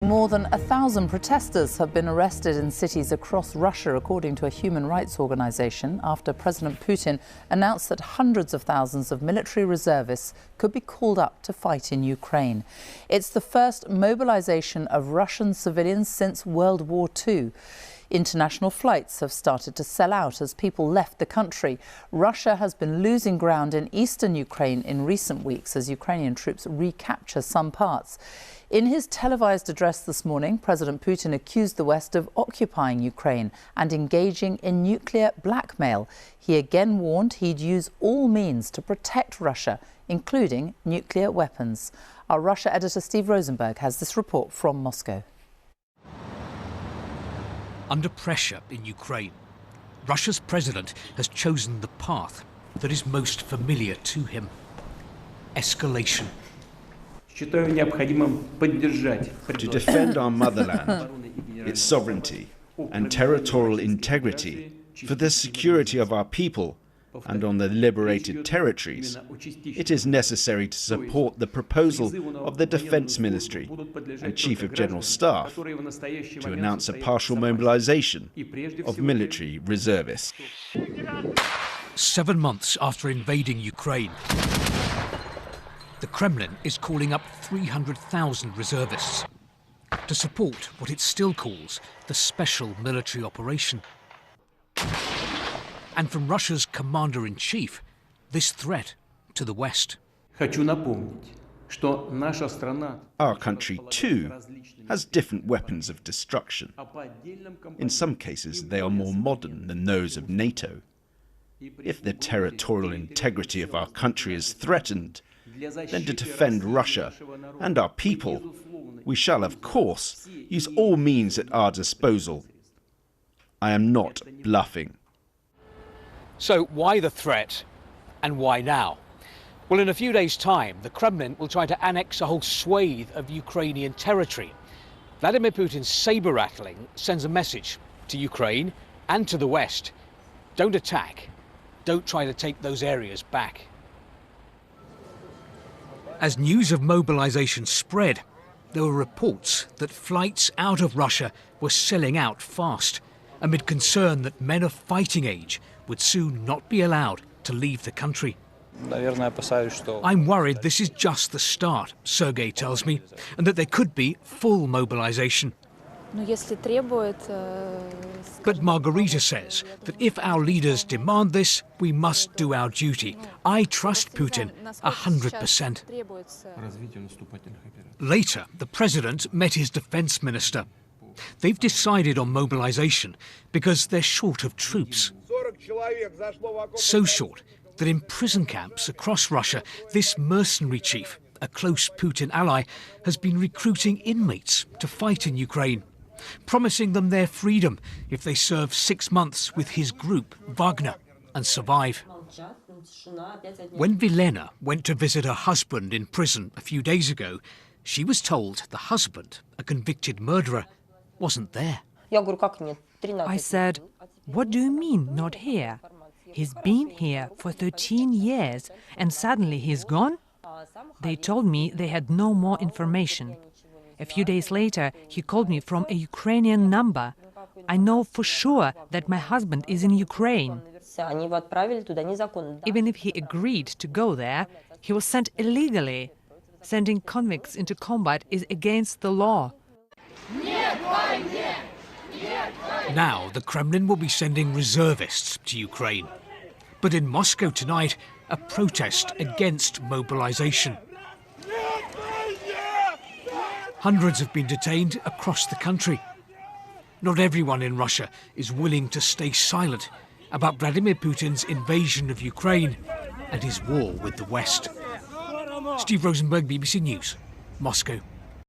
More than 1,000 protesters have been arrested in cities across Russia, according to a human rights organization, after President Putin announced that hundreds of thousands of military reservists could be called up to fight in Ukraine. It's the first mobilization of Russian civilians since World War II. International flights have started to sell out as people left the country. Russia has been losing ground in eastern Ukraine in recent weeks as Ukrainian troops recapture some parts. In his televised address this morning, President Putin accused the West of occupying Ukraine and engaging in nuclear blackmail. He again warned he'd use all means to protect Russia, including nuclear weapons. Our Russia editor Steve Rosenberg has this report from Moscow. Under pressure in Ukraine, Russia's president has chosen the path that is most familiar to him: escalation. To defend our motherland, its sovereignty and territorial integrity, for the security of our people and on the liberated territories, it is necessary to support the proposal of the Defense Ministry and Chief of General Staff to announce a partial mobilization of military reservists. 7 months after invading Ukraine, the Kremlin is calling up 300,000 reservists to support what it still calls the special military operation. And from Russia's commander-in-chief, this threat to the West. Our country, too, has different weapons of destruction. In some cases, they are more modern than those of NATO. If the territorial integrity of our country is threatened, then to defend Russia and our people, we shall, of course, use all means at our disposal. I am not bluffing. So why the threat, and why now? Well, in a few days' time, the Kremlin will try to annex a whole swathe of Ukrainian territory. Vladimir Putin's saber-rattling sends a message to Ukraine and to the West: don't attack, don't try to take those areas back. As news of mobilization spread, there were reports that flights out of Russia were selling out fast, amid concern that men of fighting age would soon not be allowed to leave the country. I'm worried this is just the start, Sergei tells me, and that there could be full mobilization. But Margarita says that if our leaders demand this, we must do our duty. I trust Putin 100%. Later, the president met his defense minister. They've decided on mobilization because they're short of troops. So short that in prison camps across Russia, this mercenary chief, a close Putin ally, has been recruiting inmates to fight in Ukraine, promising them their freedom if they serve 6 months with his group, Wagner, and survive. When Vilena went to visit her husband in prison a few days ago, she was told the husband, a convicted murderer, wasn't there. I said, "What do you mean, not here? He's been here for 13 years and suddenly he's gone?" They told me they had no more information. A few days later, he called me from a Ukrainian number. I know for sure that my husband is in Ukraine. Even if he agreed to go there, he was sent illegally. Sending convicts into combat is against the law. Now the Kremlin will be sending reservists to Ukraine. But in Moscow tonight, a protest against mobilization. Hundreds have been detained across the country. Not everyone in Russia is willing to stay silent about Vladimir Putin's invasion of Ukraine and his war with the West. Steve Rosenberg, BBC News, Moscow.